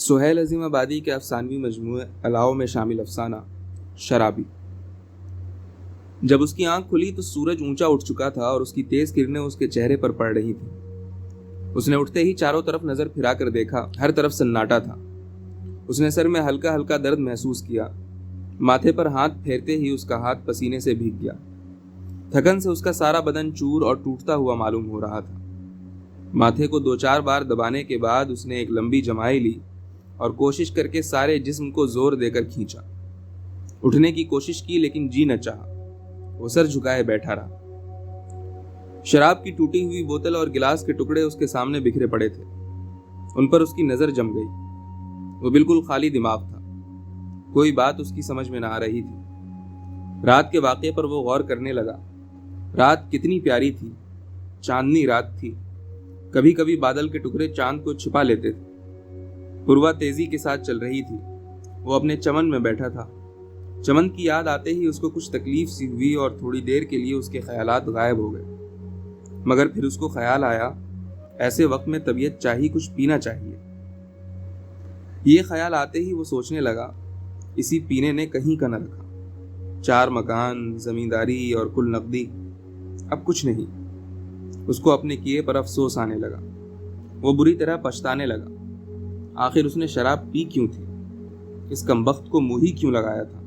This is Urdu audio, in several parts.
سہیل عظیم آبادی کے افسانوی مجموعے الاؤ میں شامل افسانہ شرابی۔ جب اس کی آنکھ کھلی تو سورج اونچا اٹھ چکا تھا اور اس کی تیز کرنیں اس کے چہرے پر پڑ رہی تھیں۔ اس نے اٹھتے ہی چاروں طرف نظر پھرا کر دیکھا، ہر طرف سناٹا تھا۔ اس نے سر میں ہلکا ہلکا درد محسوس کیا۔ ماتھے پر ہاتھ پھیرتے ہی اس کا ہاتھ پسینے سے بھیگ گیا۔ تھکن سے اس کا سارا بدن چور اور ٹوٹتا ہوا معلوم ہو رہا تھا۔ ماتھے کو 2-4 بار دبانے کے بعد اس نے ایک لمبی جمائی لی اور کوشش کر کے سارے جسم کو زور دے کر کھینچا۔ اٹھنے کی کوشش کی لیکن جی نہ چاہا۔ وہ سر جھکائے بیٹھا رہا۔ شراب کی ٹوٹی ہوئی بوتل اور گلاس کے ٹکڑے اس کے سامنے بکھرے پڑے تھے۔ ان پر اس کی نظر جم گئی۔ وہ بالکل خالی دماغ تھا۔ کوئی بات اس کی سمجھ میں نہ آ رہی تھی۔ رات کے واقعے پر وہ غور کرنے لگا۔ رات کتنی پیاری تھی، چاندنی رات تھی۔ کبھی کبھی بادل کے ٹکڑے چاند کو چھپا لیتے تھے۔ پوروا تیزی کے ساتھ چل رہی تھی۔ وہ اپنے چمن میں بیٹھا تھا۔ چمن کی یاد آتے ہی اس کو کچھ تکلیف سی ہوئی اور تھوڑی دیر کے لیے اس کے خیالات غائب ہو گئے۔ مگر پھر اس کو خیال آیا، ایسے وقت میں طبیعت چاہی کچھ پینا چاہیے۔ یہ خیال آتے ہی وہ سوچنے لگا، اسی پینے نے کہیں کا نہ رکھا۔ 4 مکان، زمینداری اور کل نقدی، اب کچھ نہیں۔ اس کو اپنے کیے پر افسوس آنے لگا۔ وہ بری طرح پچھتانے لگا۔ آخر اس نے شراب پی کیوں تھی؟ اس کمبخت کو منہ ہی کیوں لگایا تھا؟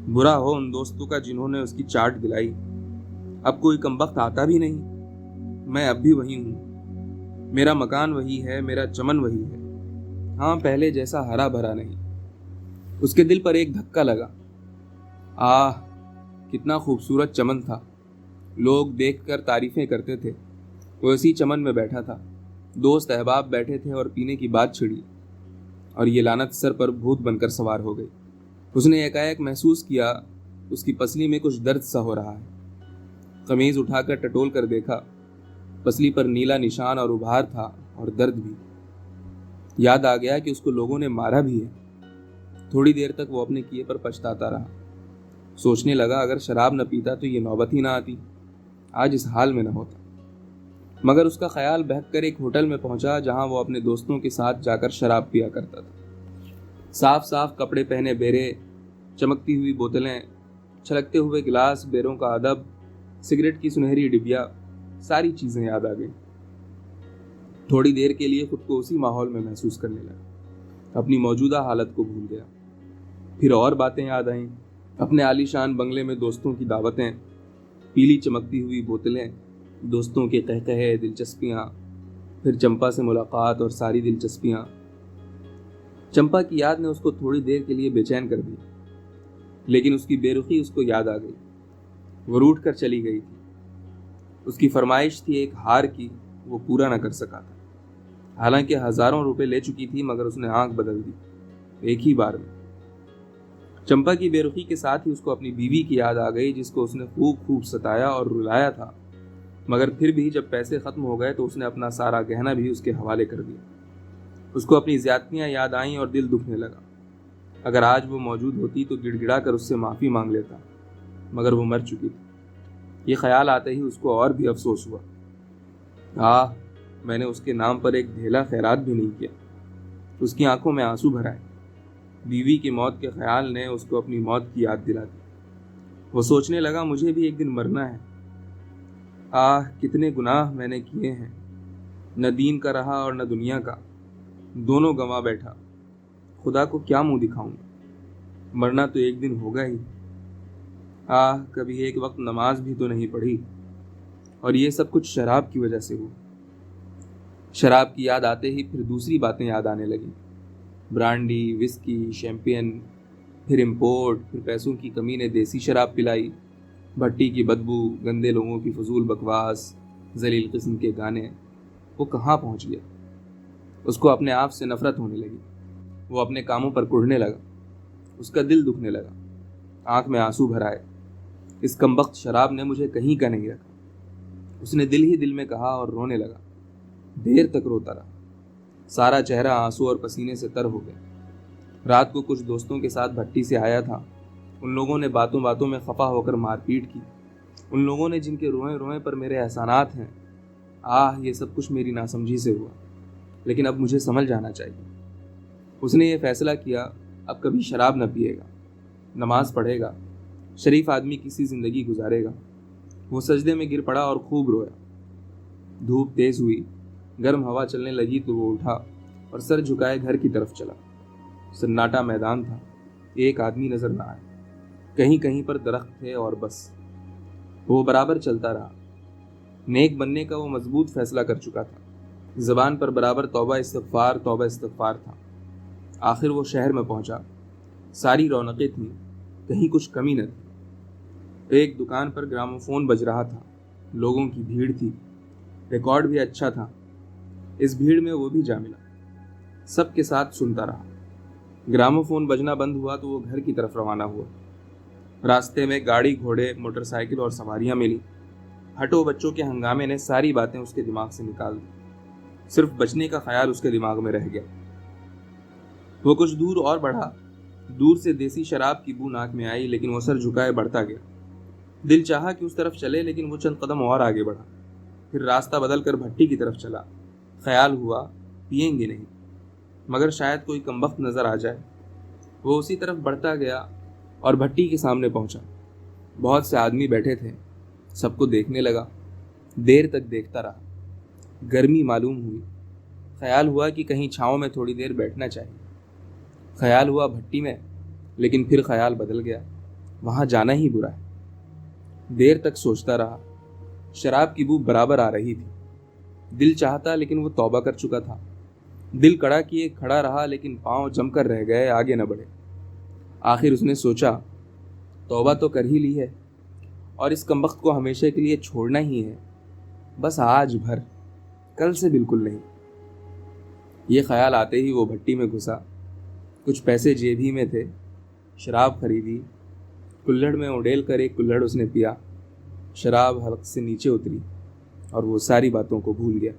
برا ہو ان دوستوں کا جنہوں نے اس کی چاٹ دلائی۔ اب کوئی کمبخت آتا بھی نہیں۔ میں اب بھی وہی ہوں۔ میرا مکان وہی ہے، میرا چمن وہی ہے۔ ہاں، پہلے جیسا ہرا بھرا نہیں۔ اس کے دل پر ایک دھکا لگا۔ آہ، کتنا خوبصورت چمن تھا۔ لوگ دیکھ کر تعریفیں کرتے تھے۔ وہ اسی چمن میں بیٹھا تھا۔ دوست احباب بیٹھے تھے اور پینے کی بات چھڑی، اور یہ لعنت سر پر بھوت بن کر سوار ہو گئی۔ اس نے ایک محسوس کیا اس کی پسلی میں کچھ درد سا ہو رہا ہے۔ قمیض اٹھا کر ٹٹول کر دیکھا۔ پسلی پر نیلا نشان اور ابھار تھا اور درد بھی۔ یاد آ گیا کہ اس کو لوگوں نے مارا بھی ہے۔ تھوڑی دیر تک وہ اپنے کیے پر پچھتاتا رہا۔ سوچنے لگا، اگر شراب نہ پیتا تو یہ نوبت ہی نہ آتی، آج اس حال میں نہ ہوتا۔ مگر اس کا خیال بہک کر ایک ہوٹل میں پہنچا جہاں وہ اپنے دوستوں کے ساتھ جا کر شراب پیا کرتا تھا۔ صاف صاف کپڑے پہنے بیرے، چمکتی ہوئی بوتلیں، چھلکتے ہوئے گلاس، بیروں کا ادب، سگریٹ کی سنہری ڈبیا، ساری چیزیں یاد آ گئیں۔ تھوڑی دیر کے لیے خود کو اسی ماحول میں محسوس کرنے لگا۔ اپنی موجودہ حالت کو بھول گیا۔ پھر اور باتیں یاد آئیں۔ اپنے عالی شان بنگلے میں دوستوں کی دعوتیں، پیلی چمکتی ہوئی بوتلیں، دوستوں کے قہقہے، دلچسپیاں، پھر چمپا سے ملاقات اور ساری دلچسپیاں۔ چمپا کی یاد نے اس کو تھوڑی دیر کے لیے بے چین کر دیا، لیکن اس کی بے رخی اس کو یاد آ گئی۔ وہ روٹھ کر چلی گئی تھی۔ اس کی فرمائش تھی ایک ہار کی، وہ پورا نہ کر سکا تھا۔ حالانکہ ہزاروں روپے لے چکی تھی، مگر اس نے آنکھ بدل دی ایک ہی بار میں۔ چمپا کی بے رخی کے ساتھ ہی اس کو اپنی بیوی کی یاد آ گئی، جس کو اس نے خوب ستایا اور رلایا تھا۔ مگر پھر بھی جب پیسے ختم ہو گئے تو اس نے اپنا سارا گہنا بھی اس کے حوالے کر دیا۔ اس کو اپنی زیادتیاں یاد آئیں اور دل دکھنے لگا۔ اگر آج وہ موجود ہوتی تو گڑ گڑا کر اس سے معافی مانگ لیتا، مگر وہ مر چکی تھی۔ یہ خیال آتے ہی اس کو اور بھی افسوس ہوا۔ میں نے اس کے نام پر ایک ڈھیلا خیرات بھی نہیں کیا۔ اس کی آنکھوں میں آنسو بھر آئے۔ بیوی کی موت کے خیال نے اس کو اپنی موت کی یاد دلا دی۔ وہ سوچنے لگا، مجھے بھی ایک دن مرنا ہے۔ کتنے گناہ میں نے کیے ہیں، نہ دین کا رہا اور نہ دنیا کا، دونوں گنوا بیٹھا۔ خدا کو کیا منہ دکھاؤں گا؟ مرنا تو ایک دن ہوگا ہی۔ کبھی ایک وقت نماز بھی تو نہیں پڑھی، اور یہ سب کچھ شراب کی وجہ سے ہوا۔ شراب کی یاد آتے ہی پھر دوسری باتیں یاد آنے لگیں۔ برانڈی، وسکی، شیمپین، پھر امپورٹ، پھر پیسوں کی کمی نے دیسی شراب پلائی، بھٹی کی بدبو، گندے لوگوں کی فضول بکواس، ذلیل قسم کے گانے۔ وہ کہاں پہنچ گیا؟ اس کو اپنے آپ سے نفرت ہونے لگی۔ وہ اپنے کاموں پر کڑھنے لگا۔ اس کا دل دکھنے لگا۔ آنکھ میں آنسو بھر آئے۔ اس کمبخت شراب نے مجھے کہیں کا نہیں رکھا، اس نے دل ہی دل میں کہا اور رونے لگا۔ دیر تک روتا رہا۔ سارا چہرہ آنسو اور پسینے سے تر ہو گیا۔ رات کو کچھ دوستوں کے ساتھ بھٹی سے آیا تھا۔ ان لوگوں نے باتوں باتوں میں خفا ہو کر مار پیٹ کی۔ ان لوگوں نے جن کے روئیں روئیں پر میرے احسانات ہیں۔ یہ سب کچھ میری ناسمجھی سے ہوا، لیکن اب مجھے سمجھ جانا چاہیے۔ اس نے یہ فیصلہ کیا اب کبھی شراب نہ پیے گا، نماز پڑھے گا، شریف آدمی کی سی زندگی گزارے گا۔ وہ سجدے میں گر پڑا اور خوب رویا۔ دھوپ تیز ہوئی، گرم ہوا چلنے لگی تو وہ اٹھا اور سر جھکائے گھر کی طرف چلا۔ سناٹا میدان تھا، ایک آدمی نظر نہ آیا، کہیں کہیں پر درخت تھے اور بس۔ وہ برابر چلتا رہا۔ نیک بننے کا وہ مضبوط فیصلہ کر چکا تھا، زبان پر برابر توبہ استغفار تھا۔ آخر وہ شہر میں پہنچا، ساری رونقیں تھیں، کہیں کچھ کمی نہ تھی۔ ایک دکان پر گراموفون بج رہا تھا، لوگوں کی بھیڑ تھی، ریکارڈ بھی اچھا تھا۔ اس بھیڑ میں وہ بھی جا ملا، سب کے ساتھ سنتا رہا۔ گراموفون بجنا بند ہوا تو وہ گھر کی طرف روانہ ہوا۔ راستے میں گاڑی گھوڑے موٹر سائیکل اور سواریاں ملی۔ ہٹو بچوں کے ہنگامے نے ساری باتیں اس کے دماغ سے نکال دی، صرف بچنے کا خیال اس کے دماغ میں رہ گیا۔ وہ کچھ دور اور بڑھا، دور سے دیسی شراب کی بو ناک میں آئی، لیکن وہ سر جھکائے بڑھتا گیا۔ دل چاہا کہ اس طرف چلے، لیکن وہ چند قدم اور آگے بڑھا، پھر راستہ بدل کر بھٹی کی طرف چلا۔ خیال ہوا پئیں گے نہیں، مگر شاید کوئی کمبخت نظر آ جائے۔ وہ اسی طرف بڑھتا گیا اور بھٹی کے سامنے پہنچا۔ بہت سے آدمی بیٹھے تھے، سب کو دیکھنے لگا، دیر تک دیکھتا رہا۔ گرمی معلوم ہوئی، خیال ہوا کہ کہیں چھاؤں میں تھوڑی دیر بیٹھنا چاہیے۔ خیال ہوا بھٹی میں، لیکن پھر خیال بدل گیا، وہاں جانا ہی برا ہے۔ دیر تک سوچتا رہا، شراب کی بو برابر آ رہی تھی۔ دل چاہتا لیکن وہ توبہ کر چکا تھا۔ دل کڑا کیے کھڑا رہا، لیکن پاؤں جم کر رہ گئے، آگے نہ بڑھے۔ آخر اس نے سوچا توبہ تو کر ہی لی ہے، اور اس کمبخت کو ہمیشہ کے لیے چھوڑنا ہی ہے، بس آج بھر، کل سے بالکل نہیں۔ یہ خیال آتے ہی وہ بھٹی میں گھسا۔ کچھ پیسے جیب ہی میں تھے، شراب خریدی، کلہڑ میں اڈیل کر ایک کلہڑ اس نے پیا۔ شراب حلق سے نیچے اتری اور وہ ساری باتوں کو بھول گیا۔